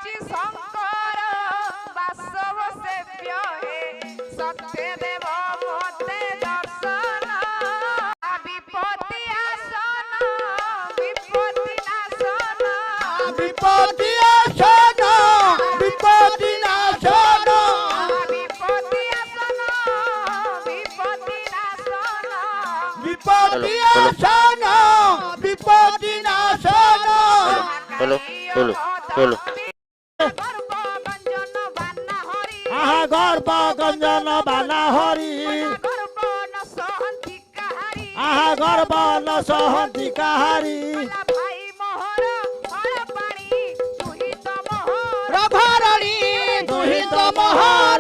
হইছি শঙ্কর বাসব সেব্য হে সত্যে দেব মতে দর্শন বিপত্তি আসন বিপত্তি নাশন বিপত্তি আসন বিপত্তি নাশন বিপত্তি আসন বিপত্তি নাশন বিপত্তি আসন বিপত্তি নাশন চলো চলো চলো গর্বগঞ্জন বান্না হরি আহা গর্ব গঞ্জন বানা হরি গর্ব নসহন্তি কাহারি আহা গর্ব নসহন্তি কাহারি ভাই মোহর হর পানি তুহিত মোহর রঘরণী দুহিত মহর